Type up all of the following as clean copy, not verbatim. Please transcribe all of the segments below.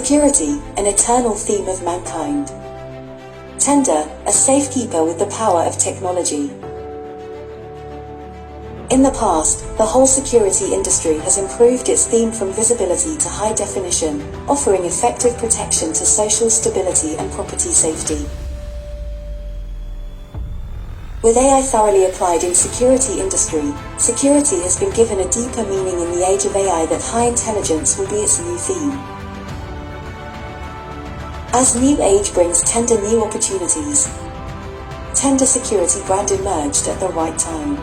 Security, an eternal theme of mankind. Tenda, a safekeeper with the power of technology. In the past, the whole security industry has improved its theme from visibility to high definition, offering effective protection to social stability and property safety. With AI thoroughly applied in security industry, security has been given a deeper meaning in the age of AI that high intelligence will be its new theme. As new age brings Tenda new opportunities, Tenda security brand emerged at the right time.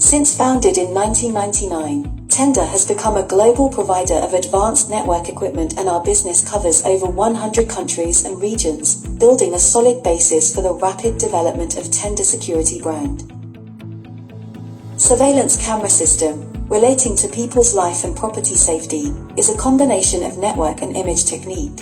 Since founded in 1999, Tenda has become a global provider of advanced network equipment, and our business covers over 100 countries and regions, building a solid basis for the rapid development of Tenda security brand. Surveillance camera system, relating to people's life and property safety, is a combination of network and image technique.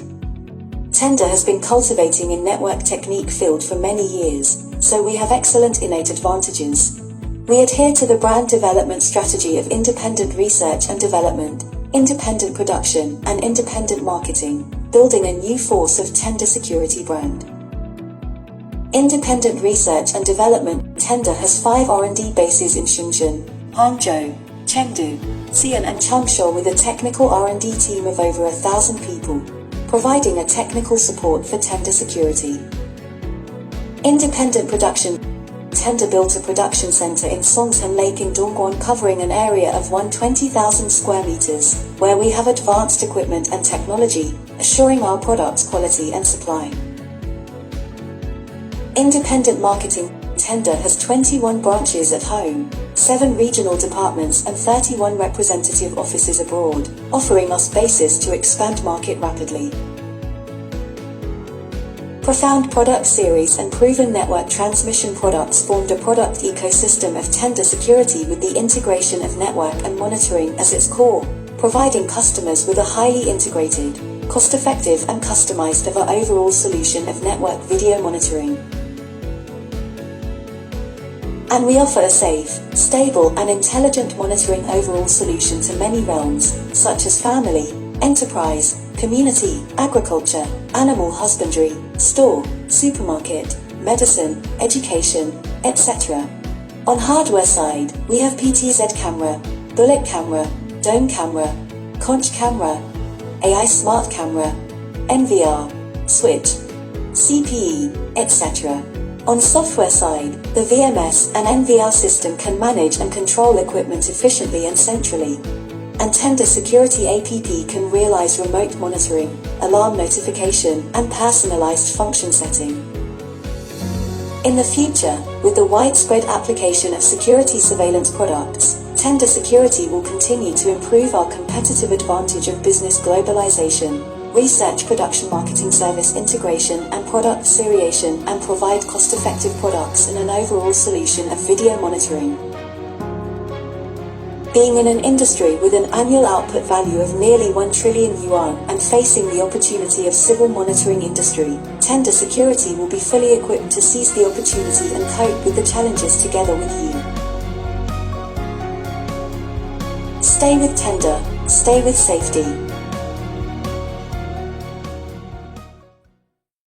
Tenda has been cultivating in network technique field for many years, so we have excellent innate advantages. We adhere to the brand development strategy of independent research and development, independent production, and independent marketing, building a new force of Tenda security brand. Independent research and development. Tenda has 5 R&D bases in Shenzhen, Hangzhou, Chengdu, Xi'an and Changsha, with a technical R&D team of over 1,000 people, providing a technical support for Tenda security. Independent production. Tenda built a production center in Songshan Lake in Dongguan, covering an area of 120,000 square meters, where we have advanced equipment and technology, assuring our products' quality and supply. Independent marketing. Tenda has 21 branches at home, 7 regional departments and 31 representative offices abroad, offering us basis to expand market rapidly. Profound product series and proven network transmission products formed a product ecosystem of Tenda security, with the integration of network and monitoring as its core, providing customers with a highly integrated, cost-effective and customized overall solution of network video monitoring. And we offer a safe, stable and intelligent monitoring overall solution to many realms, such as family, enterprise, community, agriculture, animal husbandry, store, supermarket, medicine, education, etc. On hardware side, we have 𝗚𝗲𝘀𝗶𝗱𝗲 camera, dome camera, conch camera, AI smart camera, NVR, switch, CPE, etc. On software side, the VMS and NVR system can manage and control equipment efficiently and centrally. And Tenda Security App can realize remote monitoring, alarm notification, and personalized function setting. In the future, with the widespread application of security surveillance products, Tenda Security will continue to improve our competitive advantage of business globalization, research, production, marketing, service integration, and product seriation, and provide cost-effective products and an overall solution of video monitoring. Being in an industry with an annual output value of nearly 1 trillion yuan and facing the opportunity of civil monitoring industry, Tenda Security will be fully equipped to seize the opportunity and cope with the challenges together with you. Stay with Tenda, stay with safety.